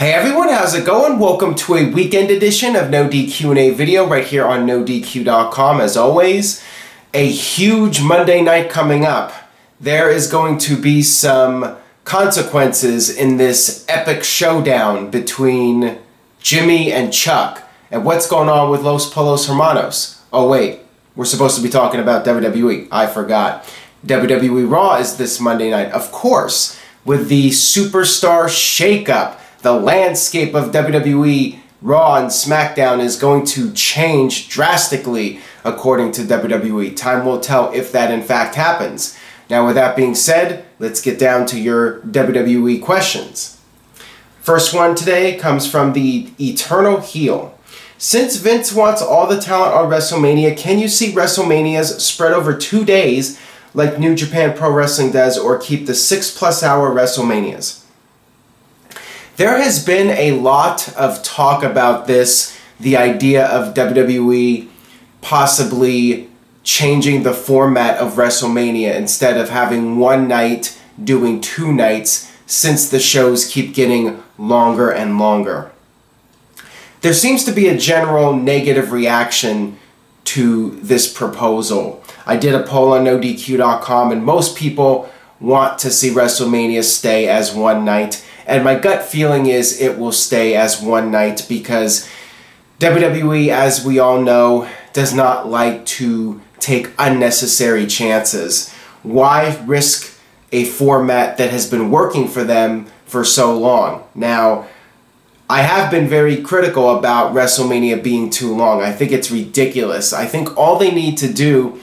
Hey everyone, how's it going? Welcome to a weekend edition of NoDQ&A video right here on NoDQ.com. As always, a huge Monday night coming up. There is going to be some consequences in this epic showdown between Jimmy and Chuck. And what's going on with Los Polos Hermanos? Oh wait, we're supposed to be talking about WWE. I forgot. WWE Raw is this Monday night, of course, with the Superstar Shakeup. The landscape of WWE Raw and SmackDown is going to change drastically according to WWE. Time will tell if that in fact happens. Now with that being said, let's get down to your WWE questions. First one today comes from the Eternal Heel. Since Vince wants all the talent on WrestleMania, can you see WrestleManias spread over 2 days like New Japan Pro Wrestling does, or keep the 6+ hour WrestleManias? There has been a lot of talk about this, the idea of WWE possibly changing the format of WrestleMania instead of having one night doing 2 nights, since the shows keep getting longer and longer. There seems to be a general negative reaction to this proposal. I did a poll on NoDQ.com and most people want to see WrestleMania stay as one night. And my gut feeling is it will stay as one night because WWE, as we all know, does not like to take unnecessary chances. Why risk a format that has been working for them for so long? Now, I have been very critical about WrestleMania being too long. I think it's ridiculous. I think all they need to do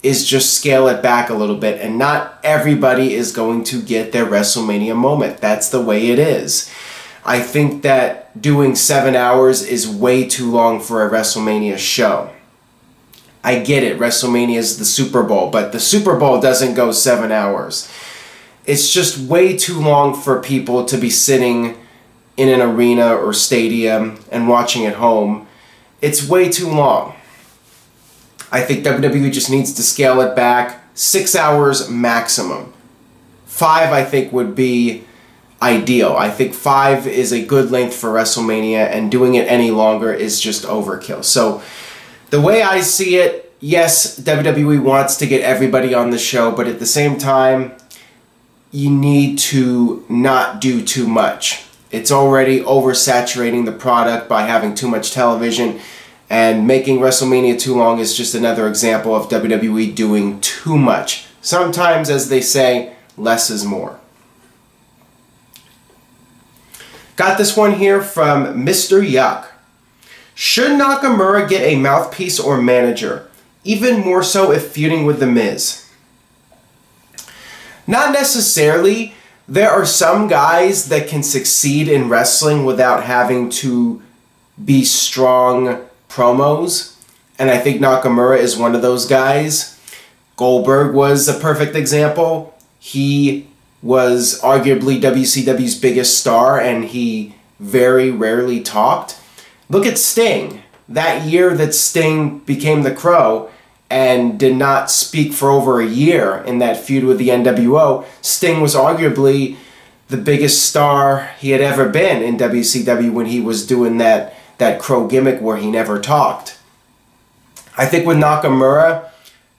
is just scale it back a little bit, and not everybody is going to get their WrestleMania moment. That's the way it is. I think that doing 7 hours is way too long for a WrestleMania show. I get it, WrestleMania is the Super Bowl, but the Super Bowl doesn't go 7 hours. It's just way too long for people to be sitting in an arena or stadium and watching at home. It's way too long. I think WWE just needs to scale it back. 6 hours maximum. 5 I think would be ideal. I think 5 is a good length for WrestleMania, and doing it any longer is just overkill. So the way I see it, yes, WWE wants to get everybody on the show, but at the same time, you need to not do too much. It's already oversaturating the product by having too much television. And making WrestleMania too long is just another example of WWE doing too much. Sometimes, as they say, less is more. Got this one here from Mr. Yuck. Should Nakamura get a mouthpiece or manager? Even more so if feuding with The Miz. Not necessarily. There are some guys that can succeed in wrestling without having to be strong promos, and I think Nakamura is one of those guys. Goldberg was a perfect example. He was arguably WCW's biggest star, and he very rarely talked. Look at Sting. That year that Sting became the Crow and did not speak for over a year in that feud with the NWO, Sting was arguably the biggest star he had ever been in WCW when he was doing that Crow gimmick where he never talked. I think with Nakamura,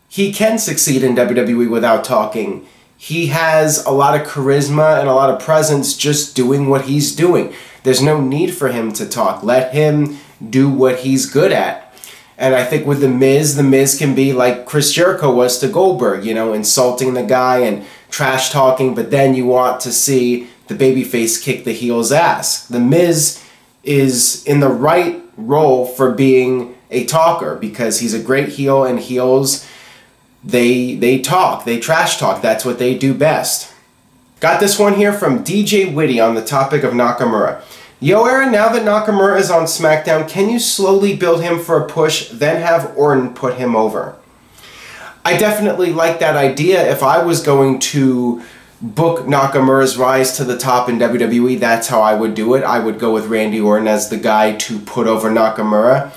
he can succeed in WWE without talking. He has a lot of charisma and a lot of presence just doing what he's doing. There's no need for him to talk. Let him do what he's good at. And I think with The Miz can be like Chris Jericho was to Goldberg, you know, insulting the guy and trash talking, but then you want to see the babyface kick the heel's ass. The Miz is in the right role for being a talker because he's a great heel, and heels, they talk, they trash talk. That's what they do best. Got this one here from DJ Witty on the topic of Nakamura. Yo Aaron, now that Nakamura is on SmackDown, can you slowly build him for a push, then have Orton put him over? I definitely like that idea. If I was going to book Nakamura's rise to the top in WWE, that's how I would do it. I would go with Randy Orton as the guy to put over Nakamura.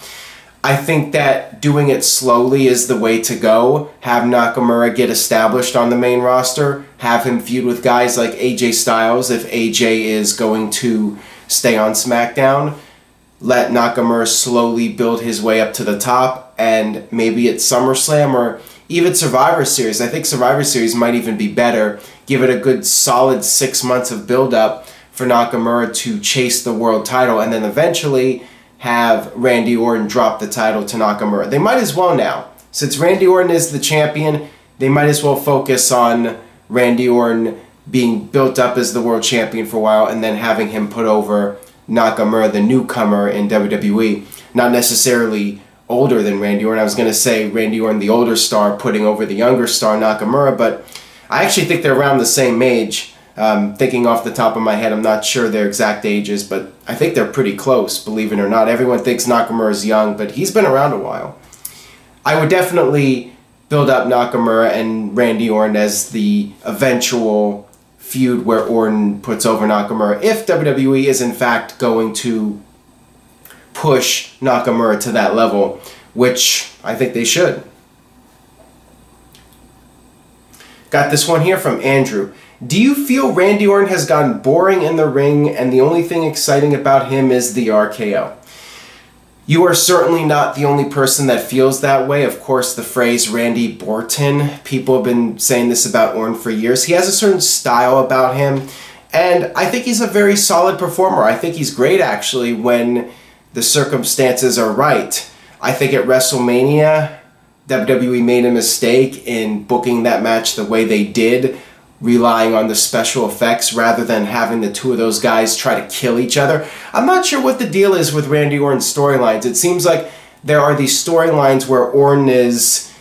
I think that doing it slowly is the way to go. Have Nakamura get established on the main roster. Have him feud with guys like AJ Styles if AJ is going to stay on SmackDown. Let Nakamura slowly build his way up to the top, and maybe at SummerSlam or even Survivor Series. I think Survivor Series might even be better. Give it a good solid 6 months of build-up for Nakamura to chase the world title, and then eventually have Randy Orton drop the title to Nakamura. They might as well now. Since Randy Orton is the champion, they might as well focus on Randy Orton being built up as the world champion for a while, and then having him put over Nakamura, the newcomer in WWE. Not necessarily older than Randy Orton. I was going to say Randy Orton, the older star, putting over the younger star, Nakamura, but I actually think they're around the same age. Thinking off the top of my head, I'm not sure their exact ages, but I think they're pretty close, believe it or not. Everyone thinks Nakamura's young, but he's been around a while. I would definitely build up Nakamura and Randy Orton as the eventual feud where Orton puts over Nakamura, if WWE is in fact going to push Nakamura to that level, which I think they should. Got this one here from Andrew. Do you feel Randy Orton has gotten boring in the ring and the only thing exciting about him is the RKO? You are certainly not the only person that feels that way. Of course, the phrase Randy Borton, people have been saying this about Orton for years. He has a certain style about him, and I think he's a very solid performer. I think he's great, actually, when the circumstances are right. I think at WrestleMania, WWE made a mistake in booking that match the way they did, relying on the special effects rather than having the two of those guys try to kill each other. I'm not sure what the deal is with Randy Orton's storylines. It seems like there are these storylines where Orton is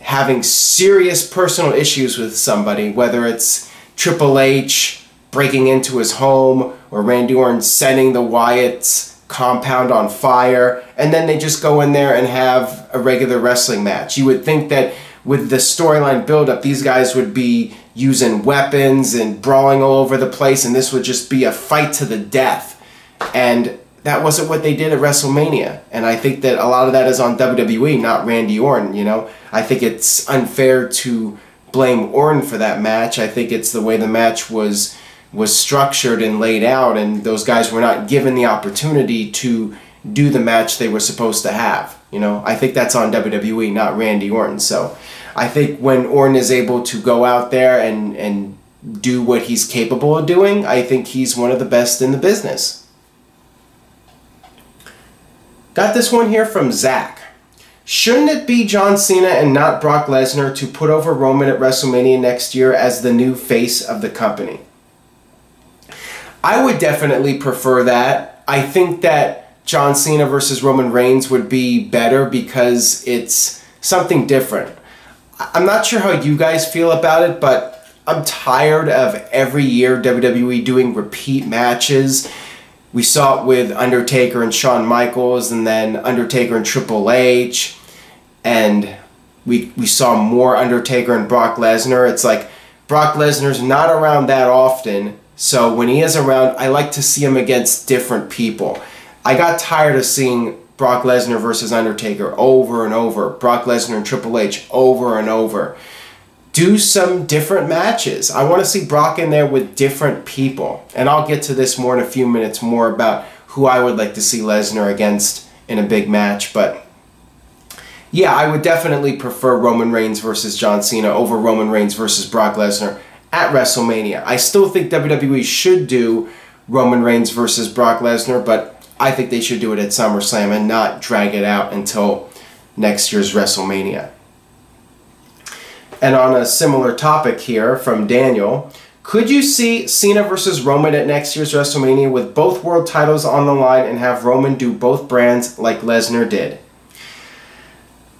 having serious personal issues with somebody, whether it's Triple H breaking into his home or Randy Orton setting the Wyatt's compound on fire, and then they just go in there and have a regular wrestling match. You would think that with the storyline build-up, these guys would be using weapons and brawling all over the place, and this would just be a fight to the death. And that wasn't what they did at WrestleMania. And I think that a lot of that is on WWE, not Randy Orton, you know? I think it's unfair to blame Orton for that match. I think it's the way the match was structured and laid out, and those guys were not given the opportunity to do the match they were supposed to have. You know, I think that's on WWE, not Randy Orton. So I think when Orton is able to go out there and do what he's capable of doing, I think he's one of the best in the business. Got this one here from Zach. Shouldn't it be John Cena and not Brock Lesnar to put over Roman at WrestleMania next year as the new face of the company? I would definitely prefer that. I think that John Cena versus Roman Reigns would be better because it's something different. I'm not sure how you guys feel about it, but I'm tired of every year WWE doing repeat matches. We saw it with Undertaker and Shawn Michaels, and then Undertaker and Triple H, and we saw more Undertaker and Brock Lesnar. It's like Brock Lesnar's not around that often, so when he is around, I like to see him against different people. I got tired of seeing Brock Lesnar versus Undertaker over and over, Brock Lesnar and Triple H over and over. Do some different matches. I want to see Brock in there with different people. And I'll get to this more in a few minutes, more about who I would like to see Lesnar against in a big match. But yeah, I would definitely prefer Roman Reigns versus John Cena over Roman Reigns versus Brock Lesnar at WrestleMania. I still think WWE should do Roman Reigns versus Brock Lesnar, but I think they should do it at SummerSlam and not drag it out until next year's WrestleMania. And on a similar topic here from Daniel, could you see Cena versus Roman at next year's WrestleMania with both world titles on the line and have Roman do both brands like Lesnar did?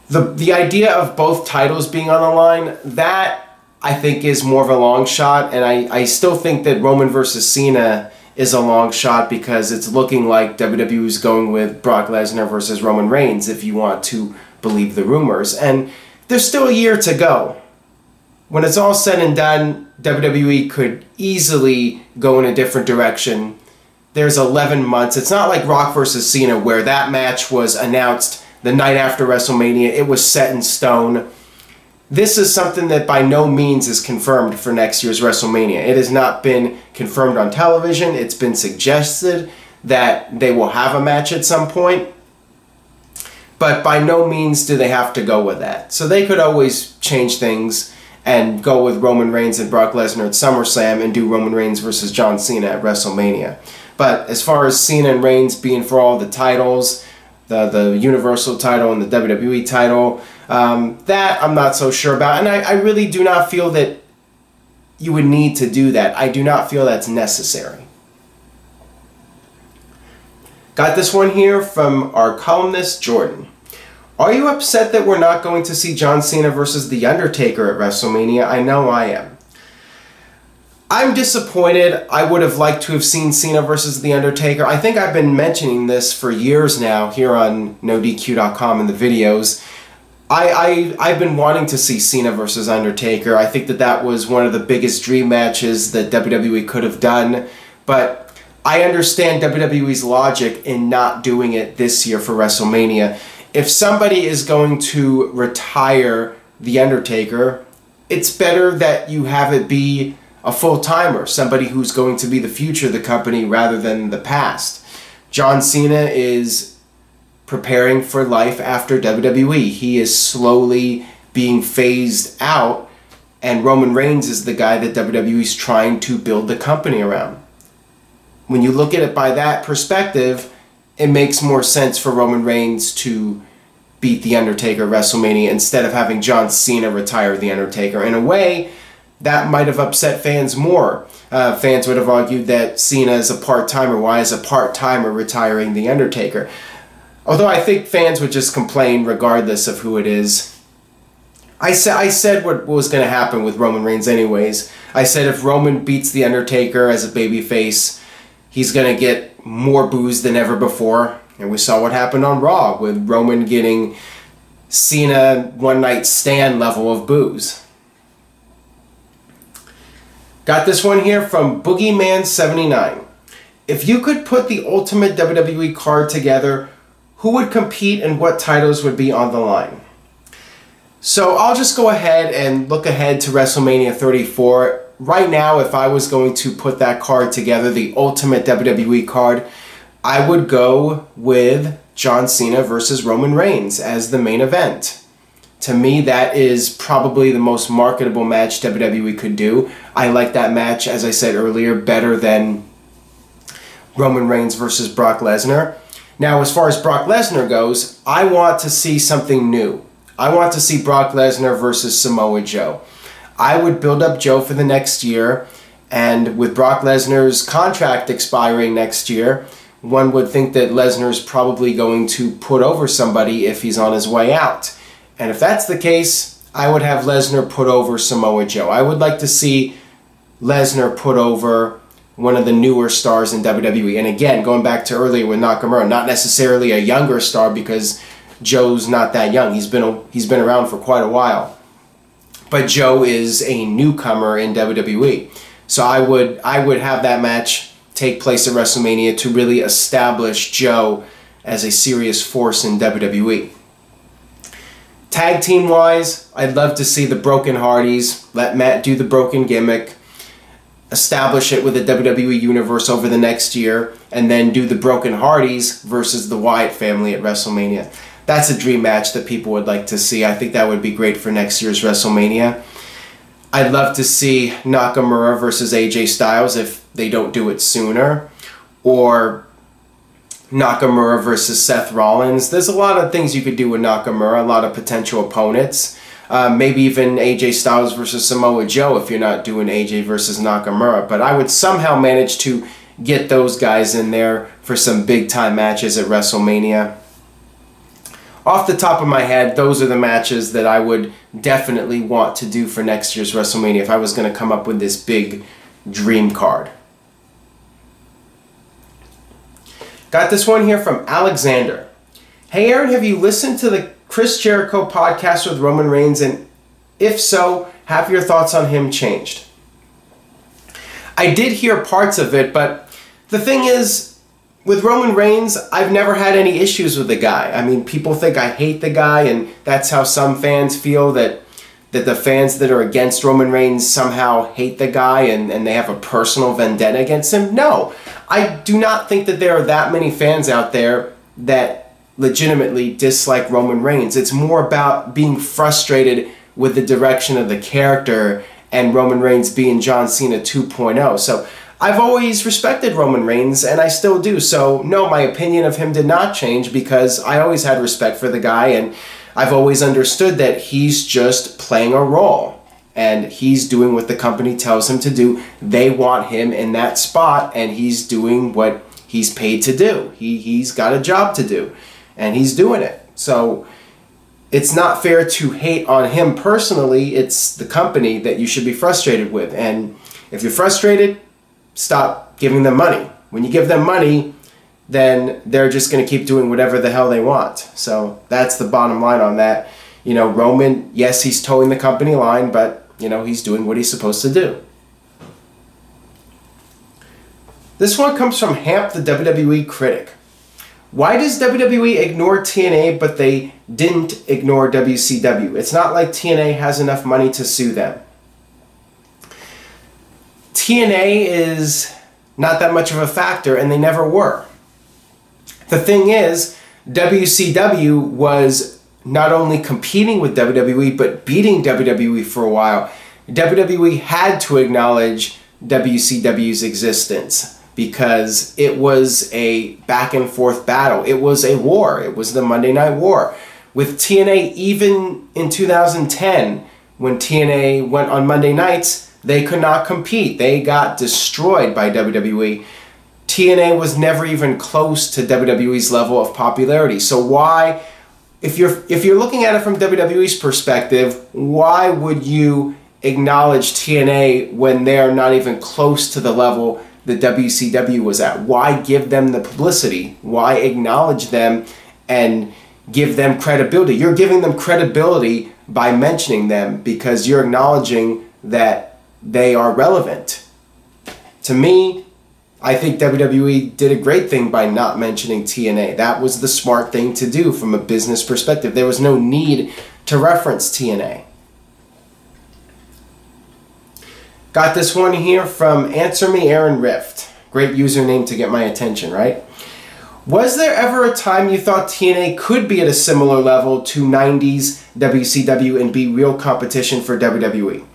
The idea of both titles being on the line, that I think is more of a long shot, and I still think that Roman versus Cena is a long shot because it's looking like WWE is going with Brock Lesnar versus Roman Reigns, if you want to believe the rumors. And there's still a year to go. When it's all said and done, WWE could easily go in a different direction. There's 11 months. It's not like Rock versus Cena where that match was announced the night after WrestleMania. It was set in stone. This is something that by no means is confirmed for next year's WrestleMania. It has not been confirmed on television. It's been suggested that they will have a match at some point. But by no means do they have to go with that. So they could always change things and go with Roman Reigns and Brock Lesnar at SummerSlam and do Roman Reigns versus John Cena at WrestleMania. But as far as Cena and Reigns being for all the titles, the Universal title and the WWE title, that I'm not so sure about. And I really do not feel that you would need to do that. I do not feel that's necessary. Got this one here from our columnist, Jordan. Are you upset that we're not going to see John Cena versus The Undertaker at WrestleMania? I know I am. I'm disappointed. I would have liked to have seen Cena versus The Undertaker. I think I've been mentioning this for years now here on NoDQ.com in the videos. I've been wanting to see Cena versus Undertaker. I think that that was one of the biggest dream matches that WWE could have done. But I understand WWE's logic in not doing it this year for WrestleMania. If somebody is going to retire The Undertaker, it's better that you have it be a full-timer, somebody who's going to be the future of the company rather than the past. John Cena is preparing for life after WWE. He is slowly being phased out, and Roman Reigns is the guy that WWE is trying to build the company around. When you look at it by that perspective, it makes more sense for Roman Reigns to beat The Undertaker at WrestleMania instead of having John Cena retire The Undertaker. In a way, that might have upset fans more. Fans would have argued that Cena is a part-timer. Why is a part-timer retiring The Undertaker? Although I think fans would just complain regardless of who it is. I said what was going to happen with Roman Reigns anyways. I said if Roman beats The Undertaker as a babyface, he's going to get more boos than ever before. And we saw what happened on Raw with Roman getting Cena one-night stand level of boos. Got this one here from Boogeyman79. If you could put the ultimate WWE card together, who would compete and what titles would be on the line? So I'll just go ahead and look ahead to WrestleMania 34. Right now, if I was going to put that card together, the ultimate WWE card, I would go with John Cena versus Roman Reigns as the main event. To me, that is probably the most marketable match WWE could do. I like that match, as I said earlier, better than Roman Reigns versus Brock Lesnar. Now, as far as Brock Lesnar goes, I want to see something new. I want to see Brock Lesnar versus Samoa Joe. I would build up Joe for the next year, and with Brock Lesnar's contract expiring next year, one would think that Lesnar's probably going to put over somebody if he's on his way out. And if that's the case, I would have Lesnar put over Samoa Joe. I would like to see Lesnar put over one of the newer stars in WWE. And again, going back to earlier with Nakamura, not necessarily a younger star because Joe's not that young. He's been around for quite a while. But Joe is a newcomer in WWE. So I would have that match take place at WrestleMania to really establish Joe as a serious force in WWE. Tag team wise, I'd love to see the Broken Hardys, let Matt do the broken gimmick, establish it with the WWE Universe over the next year, and then do the Broken Hardys versus the Wyatt family at WrestleMania. That's a dream match that people would like to see. I think that would be great for next year's WrestleMania. I'd love to see Nakamura versus AJ Styles if they don't do it sooner, or Nakamura versus Seth Rollins. There's a lot of things you could do with Nakamura, a lot of potential opponents. Maybe even AJ Styles versus Samoa Joe if you're not doing AJ versus Nakamura. But I would somehow manage to get those guys in there for some big time matches at WrestleMania. Off the top of my head, those are the matches that I would definitely want to do for next year's WrestleMania if I was going to come up with this big dream card. Got this one here from Alexander. Hey Aaron, have you listened to the Chris Jericho podcast with Roman Reigns? And if so, have your thoughts on him changed? I did hear parts of it, but the thing is, with Roman Reigns, I've never had any issues with the guy. I mean, people think I hate the guy, and that's how some fans feel, that that the fans that are against Roman Reigns somehow hate the guy and they have a personal vendetta against him. No, I do not think that there are that many fans out there that legitimately dislike Roman Reigns. It's more about being frustrated with the direction of the character and Roman Reigns being John Cena 2.0. So I've always respected Roman Reigns, and I still do. So no, my opinion of him did not change because I always had respect for the guy, and I've always understood that he's just playing a role and he's doing what the company tells him to do. They want him in that spot and he's doing what he's paid to do. He's got a job to do and he's doing it. So it's not fair to hate on him personally. It's the company that you should be frustrated with. And if you're frustrated, stop giving them money. When you give them money, then they're just going to keep doing whatever the hell they want. So that's the bottom line on that. You know, Roman, yes, he's towing the company line, but, you know, he's doing what he's supposed to do. This one comes from Hamp, the WWE critic. Why does WWE ignore TNA, but they didn't ignore WCW? It's not like TNA has enough money to sue them. TNA is not that much of a factor, and they never were. The thing is, WCW was not only competing with WWE, but beating WWE for a while. WWE had to acknowledge WCW's existence because it was a back and forth battle. It was a war. It was the Monday Night War. With TNA, even in 2010, when TNA went on Monday nights, they could not compete. They got destroyed by WWE. TNA was never even close to WWE's level of popularity. So why, if you're looking at it from WWE's perspective, why would you acknowledge TNA when they're not even close to the level that WCW was at? Why give them the publicity? Why acknowledge them and give them credibility? You're giving them credibility by mentioning them because you're acknowledging that they are relevant. To me, I think WWE did a great thing by not mentioning TNA. That was the smart thing to do from a business perspective. There was no need to reference TNA. Got this one here from Answer Me Aaron Rift. Great username to get my attention, right? Was there ever a time you thought TNA could be at a similar level to 90s WCW and be real competition for WWE?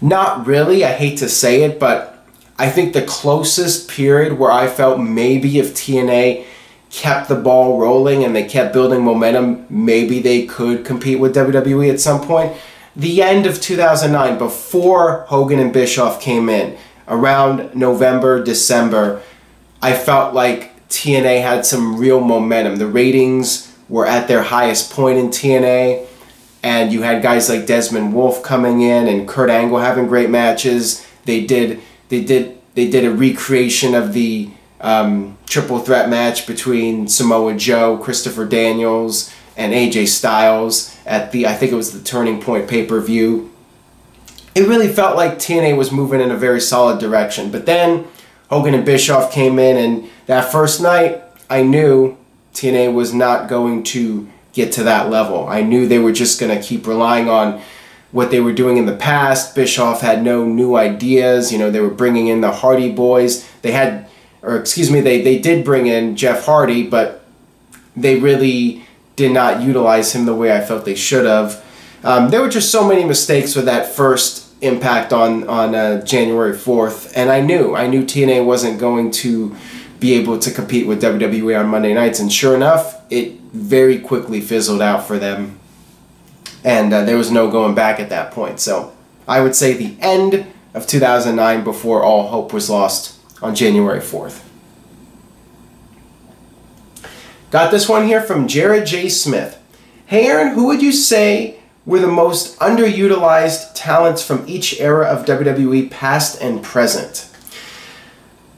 Not really. I hate to say it, but I think the closest period where I felt maybe if TNA kept the ball rolling and they kept building momentum, maybe they could compete with WWE at some point. The end of 2009, before Hogan and Bischoff came in, around November, December, I felt like TNA had some real momentum. The ratings were at their highest point in TNA, and you had guys like Desmond Wolfe coming in and Kurt Angle having great matches. They did a recreation of the triple threat match between Samoa Joe, Christopher Daniels, and AJ Styles at the, I think it was the Turning Point pay-per-view. It really felt like TNA was moving in a very solid direction. But then Hogan and Bischoff came in, and that first night, I knew TNA was not going to get to that level. I knew they were just going to keep relying on what they were doing in the past. Bischoff had no new ideas. You know, they were bringing in the Hardy Boys. They had, or excuse me, they did bring in Jeff Hardy, but they really did not utilize him the way I felt they should have. There were just so many mistakes with that first Impact on January 4th, and I knew TNA wasn't going to be able to compete with WWE on Monday nights, and sure enough, it very quickly fizzled out for them, and there was no going back at that point. So I would say the end of 2009 before all hope was lost on January 4th. Got this one here from Jared J. Smith. Hey Aaron, who would you say were the most underutilized talents from each era of WWE, past and present?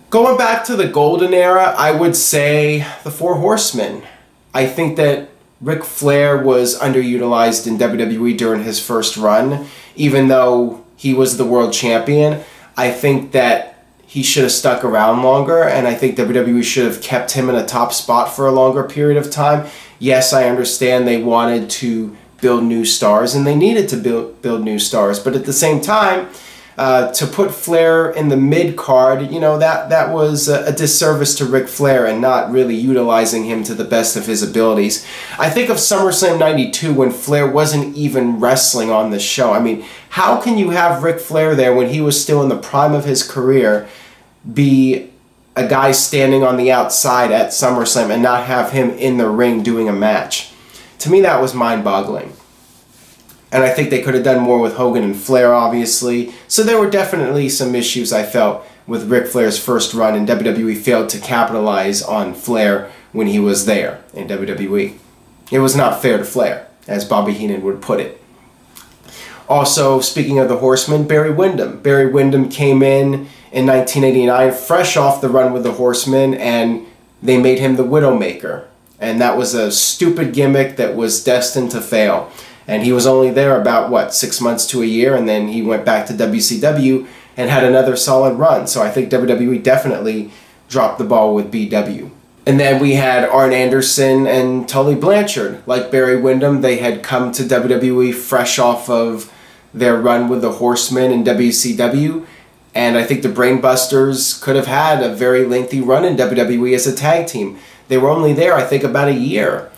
Going back to the golden era, I would say the Four Horsemen. I think that Ric Flair was underutilized in WWE during his first run, even though he was the world champion. I think that he should have stuck around longer, and I think WWE should have kept him in a top spot for a longer period of time. Yes, I understand they wanted to build new stars, and they needed to build new stars. But at the same time, to put Flair in the mid-card, you know, that was a disservice to Ric Flair and not really utilizing him to the best of his abilities. I think of SummerSlam 92 when Flair wasn't even wrestling on the show. I mean, how can you have Ric Flair there when he was still in the prime of his career be a guy standing on the outside at SummerSlam and not have him in the ring doing a match? To me, that was mind-boggling. And I think they could have done more with Hogan and Flair, obviously. So there were definitely some issues, I felt, with Ric Flair's first run, and WWE failed to capitalize on Flair when he was there in WWE. It was not fair to Flair, as Bobby Heenan would put it. Also, speaking of the Horsemen, Barry Windham. Barry Windham came in 1989, fresh off the run with the Horsemen, and they made him the Widowmaker. And that was a stupid gimmick that was destined to fail. And he was only there about, what, 6 months to a year, and then he went back to WCW and had another solid run. So I think WWE definitely dropped the ball with BW. And then we had Arn Anderson and Tully Blanchard. Like Barry Windham, they had come to WWE fresh off of their run with the Horsemen in WCW. And I think the Brainbusters could have had a very lengthy run in WWE as a tag team. They were only there, I think, about a year.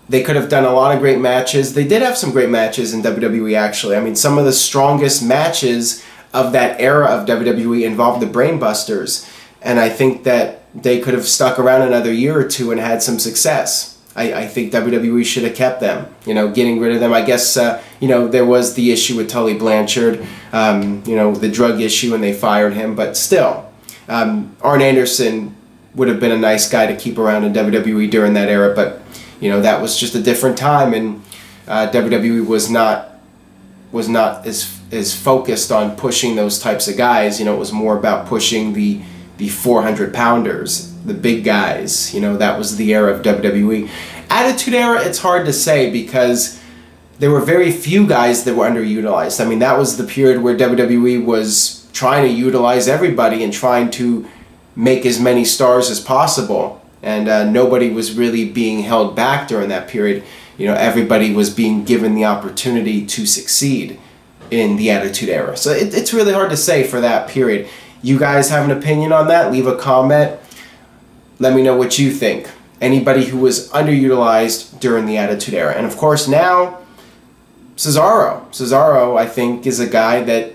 They could have done a lot of great matches. They did have some great matches in WWE, actually. I mean, some of the strongest matches of that era of WWE involved the Brainbusters. And I think that they could have stuck around another year or two and had some success. I think WWE should have kept them, you know, getting rid of them. I guess, you know, there was the issue with Tully Blanchard, you know, the drug issue, and they fired him. But still, Arn Anderson would have been a nice guy to keep around in WWE during that era. But you know, that was just a different time, and WWE was not as focused on pushing those types of guys. You know, it was more about pushing the 400-pounders, the big guys. You know, that was the era of WWE. Attitude Era, it's hard to say because there were very few guys that were underutilized. I mean, that was the period where WWE was trying to utilize everybody and trying to make as many stars as possible. And nobody was really being held back during that period. You know, everybody was being given the opportunity to succeed in the Attitude Era. So it's really hard to say for that period. You guys have an opinion on that? Leave a comment. Let me know what you think. Anybody who was underutilized during the Attitude Era. And of course now, Cesaro. Cesaro, I think, is a guy that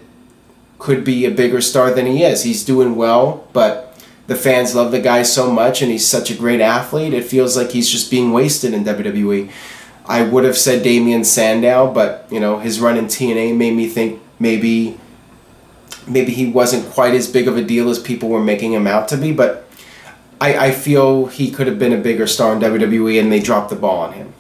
could be a bigger star than he is. He's doing well, but the fans love the guy so much, and he's such a great athlete, it feels like he's just being wasted in WWE. I would have said Damian Sandow, but, you know, his run in TNA made me think maybe he wasn't quite as big of a deal as people were making him out to be, but I feel he could have been a bigger star in WWE, and they dropped the ball on him.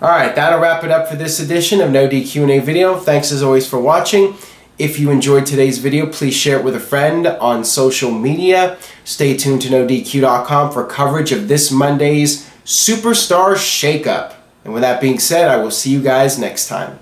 Alright, that'll wrap it up for this edition of No DQ&A video. Thanks as always for watching. If you enjoyed today's video, please share it with a friend on social media. Stay tuned to NoDQ.com for coverage of this Monday's Superstar Shakeup. And with that being said, I will see you guys next time.